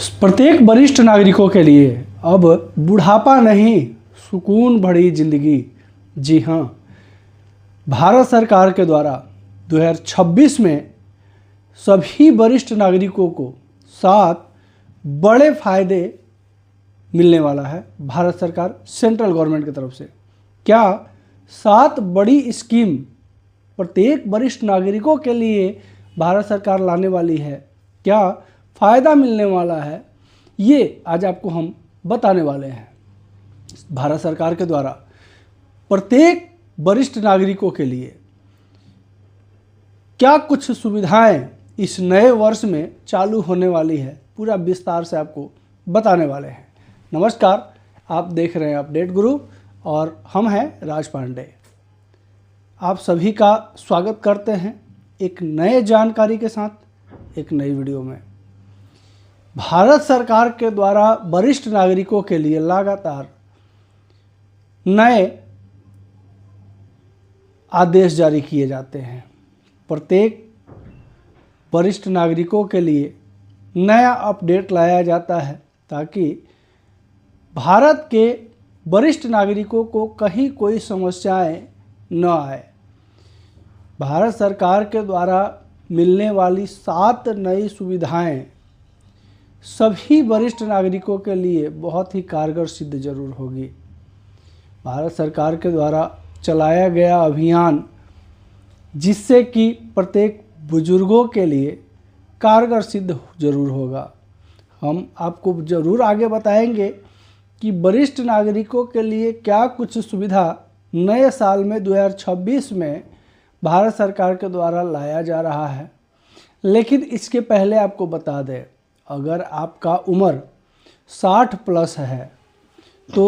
प्रत्येक वरिष्ठ नागरिकों के लिए अब बुढ़ापा नहीं, सुकून भरी जिंदगी। जी हाँ, भारत सरकार के द्वारा 2026 में सभी वरिष्ठ नागरिकों को 7 बड़े फायदे मिलने वाला है। भारत सरकार सेंट्रल गवर्नमेंट की तरफ से क्या 7 बड़ी स्कीम प्रत्येक वरिष्ठ नागरिकों के लिए भारत सरकार लाने वाली है, क्या फ़ायदा मिलने वाला है, ये आज आपको हम बताने वाले हैं। भारत सरकार के द्वारा प्रत्येक वरिष्ठ नागरिकों के लिए क्या कुछ सुविधाएं इस नए वर्ष में चालू होने वाली है, पूरा विस्तार से आपको बताने वाले हैं। नमस्कार, आप देख रहे हैं अपडेट गुरु और हम हैं राज पांडे। आप सभी का स्वागत करते हैं एक नए जानकारी के साथ एक नई वीडियो में। भारत सरकार के द्वारा वरिष्ठ नागरिकों के लिए लगातार नए आदेश जारी किए जाते हैं। प्रत्येक वरिष्ठ नागरिकों के लिए नया अपडेट लाया जाता है ताकि भारत के वरिष्ठ नागरिकों को कहीं कोई समस्याएं न आए। भारत सरकार के द्वारा मिलने वाली 7 नई सुविधाएं सभी वरिष्ठ नागरिकों के लिए बहुत ही कारगर सिद्ध जरूर होगी। भारत सरकार के द्वारा चलाया गया अभियान जिससे कि प्रत्येक बुजुर्गों के लिए कारगर सिद्ध जरूर होगा। हम आपको ज़रूर आगे बताएंगे कि वरिष्ठ नागरिकों के लिए क्या कुछ सुविधा नए साल में 2026 में भारत सरकार के द्वारा लाया जा रहा है। लेकिन इसके पहले आपको बता दें, अगर आपका उम्र 60 प्लस है तो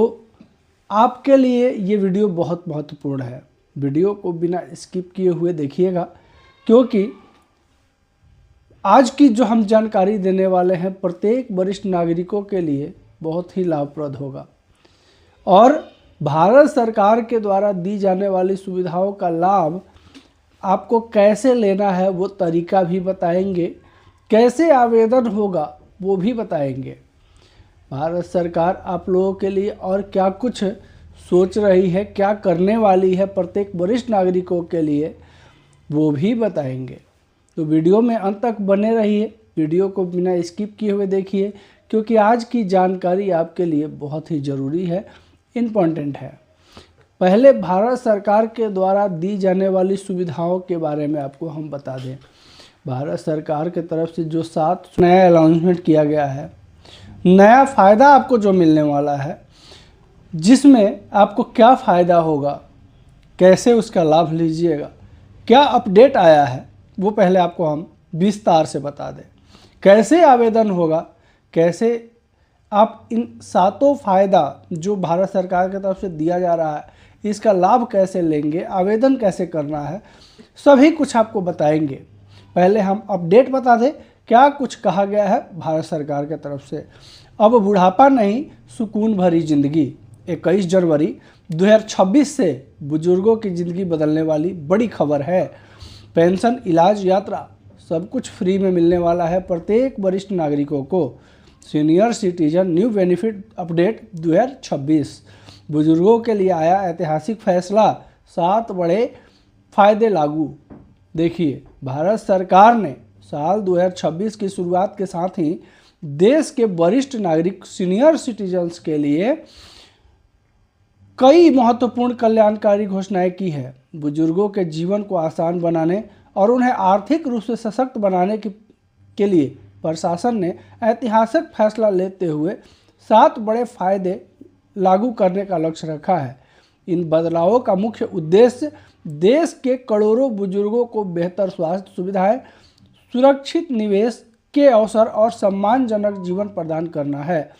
आपके लिए ये वीडियो बहुत महत्वपूर्ण है। वीडियो को बिना स्किप किए हुए देखिएगा, क्योंकि आज की जो हम जानकारी देने वाले हैं प्रत्येक वरिष्ठ नागरिकों के लिए बहुत ही लाभप्रद होगा। और भारत सरकार के द्वारा दी जाने वाली सुविधाओं का लाभ आपको कैसे लेना है वो तरीका भी बताएंगे, कैसे आवेदन होगा वो भी बताएंगे। भारत सरकार आप लोगों के लिए और क्या कुछ सोच रही है, क्या करने वाली है प्रत्येक वरिष्ठ नागरिकों के लिए, वो भी बताएंगे। तो वीडियो में अंत तक बने रहिए, वीडियो को बिना स्किप किए हुए देखिए, क्योंकि आज की जानकारी आपके लिए बहुत ही ज़रूरी है, इम्पॉर्टेंट है। पहले भारत सरकार के द्वारा दी जाने वाली सुविधाओं के बारे में आपको हम बता दें। भारत सरकार के तरफ से जो 7 नया अनाउंसमेंट किया गया है, नया फ़ायदा आपको जो मिलने वाला है, जिसमें आपको क्या फ़ायदा होगा, कैसे उसका लाभ लीजिएगा, क्या अपडेट आया है, वो पहले आपको हम विस्तार से बता दें। कैसे आवेदन होगा, कैसे आप इन 7 फ़ायदा जो भारत सरकार की तरफ से दिया जा रहा है इसका लाभ कैसे लेंगे, आवेदन कैसे करना है, सभी कुछ आपको बताएंगे। पहले हम अपडेट बता दें क्या कुछ कहा गया है भारत सरकार की तरफ से। अब बुढ़ापा नहीं, सुकून भरी जिंदगी। 21 जनवरी 2026 से बुजुर्गों की ज़िंदगी बदलने वाली बड़ी खबर है। पेंशन, इलाज, यात्रा सब कुछ फ्री में मिलने वाला है प्रत्येक वरिष्ठ नागरिकों को। Senior citizen new benefit update 2026, बुजुर्गों के लिए आया ऐतिहासिक फैसला, 7 बड़े फायदे लागू। देखिए, भारत सरकार ने साल 2026 की शुरुआत के साथ ही देश के वरिष्ठ नागरिक सीनियर सिटीजन्स के लिए कई महत्वपूर्ण कल्याणकारी घोषणाएं की है। बुजुर्गों के जीवन को आसान बनाने और उन्हें आर्थिक रूप से सशक्त बनाने के लिए प्रशासन ने ऐतिहासिक फैसला लेते हुए 7 बड़े फायदे लागू करने का लक्ष्य रखा है। इन बदलावों का मुख्य उद्देश्य देश के करोड़ों बुजुर्गों को बेहतर स्वास्थ्य सुविधाएं, सुरक्षित निवेश के अवसर और सम्मानजनक जीवन प्रदान करना है।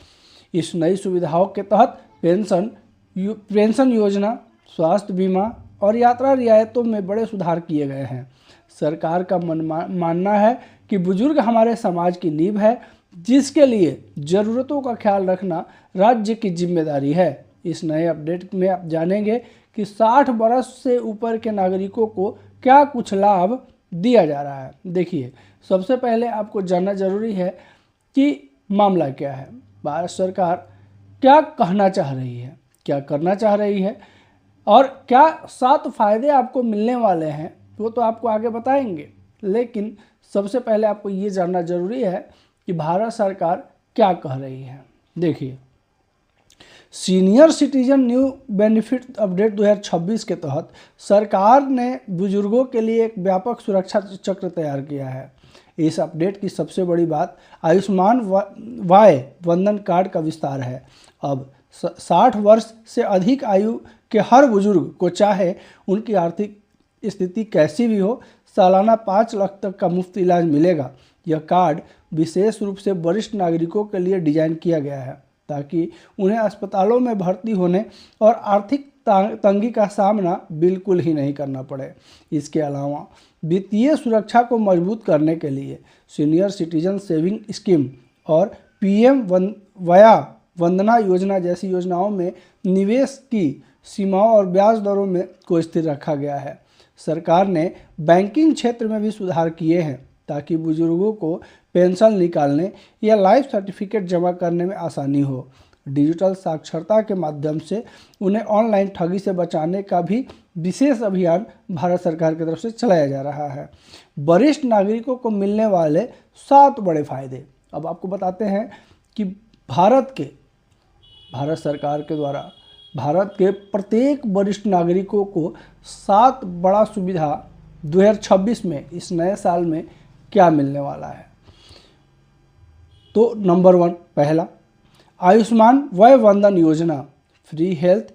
इस नई सुविधाओं के तहत पेंशन योजना, स्वास्थ्य बीमा और यात्रा रियायतों में बड़े सुधार किए गए हैं। सरकार का मानना है कि बुजुर्ग हमारे समाज की नींव है, जिसके लिए ज़रूरतों का ख्याल रखना राज्य की जिम्मेदारी है। इस नए अपडेट में आप जानेंगे कि 60 वर्ष से ऊपर के नागरिकों को क्या कुछ लाभ दिया जा रहा है। देखिए, सबसे पहले आपको जानना जरूरी है कि मामला क्या है, भारत सरकार क्या कहना चाह रही है, क्या करना चाह रही है और क्या 7 फायदे आपको मिलने वाले हैं, वो तो आपको आगे बताएंगे। लेकिन सबसे पहले आपको ये जानना जरूरी है कि भारत सरकार क्या कह रही है। देखिए, senior citizen new benefit update 2026 के तहत सरकार ने बुजुर्गों के लिए एक व्यापक सुरक्षा चक्र तैयार किया है। इस अपडेट की सबसे बड़ी बात आयुष्मान वय वंदन कार्ड का विस्तार है। अब 60 वर्ष से अधिक आयु के हर बुजुर्ग को, चाहे उनकी आर्थिक स्थिति कैसी भी हो, सालाना 5 लाख तक का मुफ्त इलाज मिलेगा। यह कार्ड विशेष रूप से वरिष्ठ नागरिकों के लिए डिजाइन किया गया है ताकि उन्हें अस्पतालों में भर्ती होने और आर्थिक तंगी का सामना बिल्कुल ही नहीं करना पड़े। इसके अलावा वित्तीय सुरक्षा को मजबूत करने के लिए सीनियर सिटीजन सेविंग स्कीम और पीएम वया वंदना योजना जैसी योजनाओं में निवेश की सीमाओं और ब्याज दरों में को स्थिर रखा गया है। सरकार ने बैंकिंग क्षेत्र में भी सुधार किए हैं ताकि बुजुर्गों को पेंशन निकालने या लाइफ सर्टिफिकेट जमा करने में आसानी हो। डिजिटल साक्षरता के माध्यम से उन्हें ऑनलाइन ठगी से बचाने का भी विशेष अभियान भारत सरकार की तरफ से चलाया जा रहा है। वरिष्ठ नागरिकों को मिलने वाले 7 बड़े फायदे अब आपको बताते हैं कि भारत सरकार के द्वारा भारत के प्रत्येक वरिष्ठ नागरिकों को 7 बड़ा सुविधा 2026 में, इस नए साल में क्या मिलने वाला है। तो नंबर 1, पहला, आयुष्मान वय वंदन योजना, फ्री हेल्थ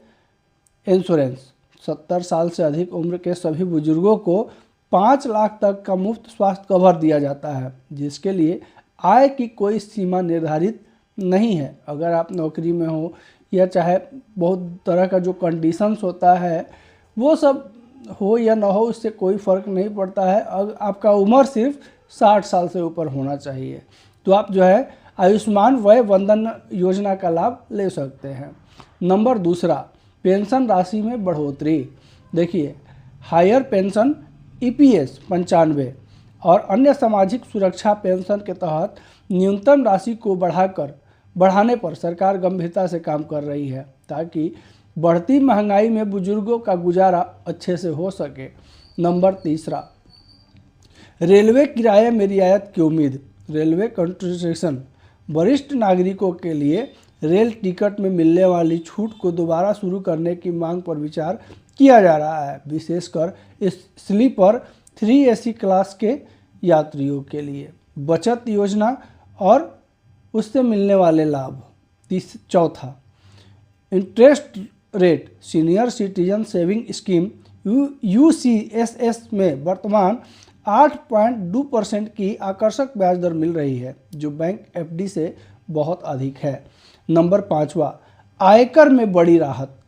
इंश्योरेंस। 70 साल से अधिक उम्र के सभी बुजुर्गों को 5 लाख तक का मुफ्त स्वास्थ्य कवर दिया जाता है, जिसके लिए आय की कोई सीमा निर्धारित नहीं है। अगर आप नौकरी में हो या चाहे बहुत तरह का जो कंडीशंस होता है वो सब हो या ना हो, उससे कोई फ़र्क नहीं पड़ता है। अगर आपका उम्र सिर्फ 60 साल से ऊपर होना चाहिए तो आप जो है आयुष्मान वय वंदन योजना का लाभ ले सकते हैं। नंबर 2, पेंशन राशि में बढ़ोतरी। देखिए, हायर पेंशन ईपीएस 95 और अन्य सामाजिक सुरक्षा पेंशन के तहत न्यूनतम राशि को बढ़ाने पर सरकार गंभीरता से काम कर रही है ताकि बढ़ती महंगाई में बुजुर्गों का गुजारा अच्छे से हो सके। नंबर 3, रेलवे किराए में रियायत की उम्मीद। रेलवे कंसेशन, वरिष्ठ नागरिकों के लिए रेल टिकट में मिलने वाली छूट को दोबारा शुरू करने की मांग पर विचार किया जा रहा है, विशेषकर इस स्लीपर 3 AC क्लास के यात्रियों के लिए। बचत योजना और उससे मिलने वाले लाभ। 4, interest rate, senior citizen saving scheme UCSS में वर्तमान 8.2% की आकर्षक ब्याज दर मिल रही है, जो बैंक एफडी से बहुत अधिक है। नंबर 5, आयकर में बड़ी राहत,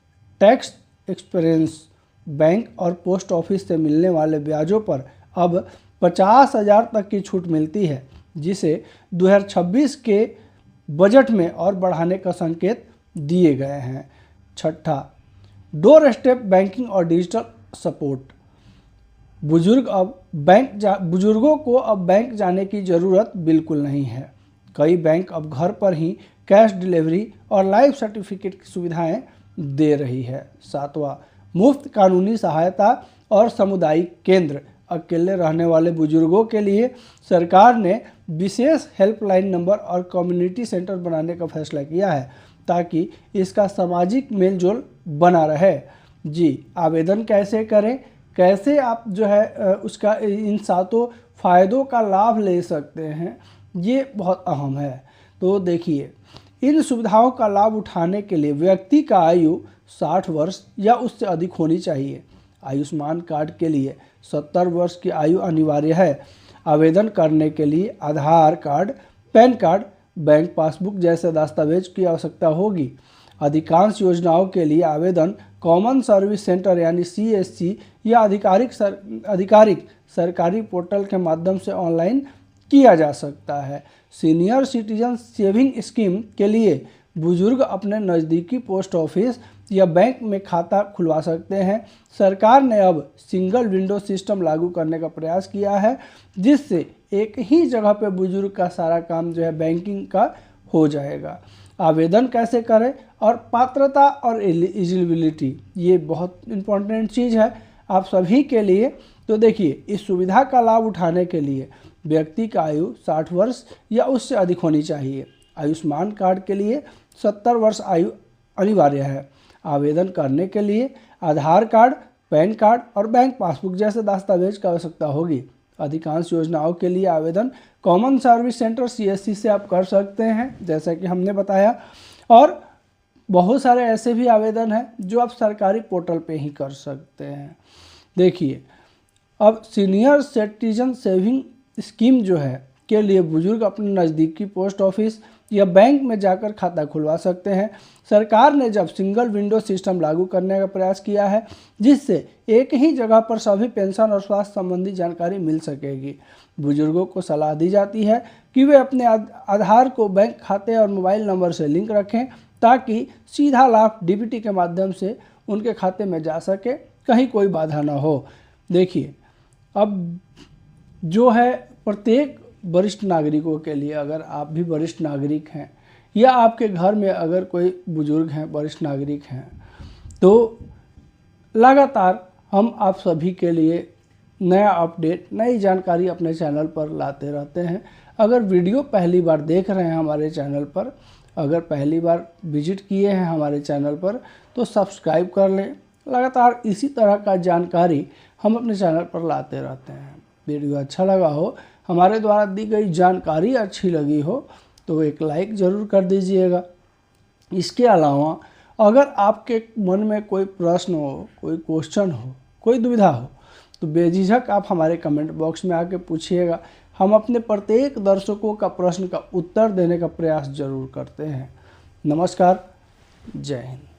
टैक्स एक्सपेरेंस। बैंक और पोस्ट ऑफिस से मिलने वाले ब्याजों पर अब 50,000 तक की छूट मिलती है, जिसे 2026 के बजट में और बढ़ाने का संकेत दिए गए हैं। 6, डोर स्टेप बैंकिंग और डिजिटल सपोर्ट। बुजुर्गों को अब बैंक जाने की ज़रूरत बिल्कुल नहीं है। कई बैंक अब घर पर ही कैश डिलीवरी और लाइफ सर्टिफिकेट की सुविधाएं दे रही है। 7, मुफ्त कानूनी सहायता और सामुदायिक केंद्र। अकेले रहने वाले बुजुर्गों के लिए सरकार ने विशेष हेल्पलाइन नंबर और कम्युनिटी सेंटर बनाने का फैसला किया है ताकि इसका सामाजिक मेलजोल बना रहे। जी, आवेदन कैसे करें, कैसे आप जो है उसका इन 7 फायदों का लाभ ले सकते हैं, ये बहुत अहम है। तो देखिए, इन सुविधाओं का लाभ उठाने के लिए व्यक्ति का आयु 60 वर्ष या उससे अधिक होनी चाहिए। आयुष्मान कार्ड के लिए 70 वर्ष की आयु अनिवार्य है। आवेदन करने के लिए Aadhaar card, PAN card, bank passbook जैसे दस्तावेज की आवश्यकता होगी। अधिकांश योजनाओं के लिए आवेदन कॉमन सर्विस सेंटर यानी CSC या आधिकारिक सरकारी पोर्टल के माध्यम से ऑनलाइन किया जा सकता है। सीनियर सिटीजन सेविंग स्कीम के लिए बुजुर्ग अपने नज़दीकी पोस्ट ऑफिस या बैंक में खाता खुलवा सकते हैं। सरकार ने अब सिंगल विंडो सिस्टम लागू करने का प्रयास किया है, जिससे एक ही जगह पे बुजुर्ग का सारा काम जो है बैंकिंग का हो जाएगा। आवेदन कैसे करें और पात्रता और एलिजिबिलिटी, ये बहुत इम्पोर्टेंट चीज़ है आप सभी के लिए। तो देखिए, इस सुविधा का लाभ उठाने के लिए व्यक्ति का आयु 60 वर्ष या उससे अधिक होनी चाहिए। आयुष्मान कार्ड के लिए 70 वर्ष आयु अनिवार्य है। आवेदन करने के लिए आधार कार्ड, पैन कार्ड और बैंक पासबुक जैसे दस्तावेज की आवश्यकता होगी। अधिकांश योजनाओं के लिए आवेदन कॉमन सर्विस सेंटर CSC से आप कर सकते हैं, जैसा कि हमने बताया। और बहुत सारे ऐसे भी आवेदन हैं जो आप सरकारी पोर्टल पे ही कर सकते हैं। देखिए, अब सीनियर सिटीजन सेविंग स्कीम जो है के लिए बुजुर्ग अपने नज़दीकी पोस्ट ऑफिस या बैंक में जाकर खाता खुलवा सकते हैं। सरकार ने जब सिंगल विंडो सिस्टम लागू करने का प्रयास किया है, जिससे एक ही जगह पर सभी पेंशन और स्वास्थ्य संबंधी जानकारी मिल सकेगी। बुजुर्गों को सलाह दी जाती है कि वे अपने आधार को बैंक खाते और मोबाइल नंबर से लिंक रखें, ताकि सीधा लाभ DBT के माध्यम से उनके खाते में जा सके, कहीं कोई बाधा ना हो। देखिए, अब जो है प्रत्येक वरिष्ठ नागरिकों के लिए, अगर आप भी वरिष्ठ नागरिक हैं या आपके घर में अगर कोई बुजुर्ग हैं, वरिष्ठ नागरिक हैं, तो लगातार हम आप सभी के लिए नया अपडेट, नई जानकारी अपने चैनल पर लाते रहते हैं। अगर वीडियो पहली बार देख रहे हैं हमारे चैनल पर, अगर पहली बार विजिट किए हैं हमारे चैनल पर, तो सब्सक्राइब कर लें। लगातार इसी तरह का जानकारी हम अपने चैनल पर लाते रहते हैं। वीडियो अच्छा लगा हो, हमारे द्वारा दी गई जानकारी अच्छी लगी हो, तो एक लाइक ज़रूर कर दीजिएगा। इसके अलावा अगर आपके मन में कोई प्रश्न हो, कोई क्वेश्चन हो, कोई दुविधा हो, तो बेझिझक आप हमारे कमेंट बॉक्स में आके पूछिएगा। हम अपने प्रत्येक दर्शकों का प्रश्न का उत्तर देने का प्रयास जरूर करते हैं। नमस्कार, जय हिंद।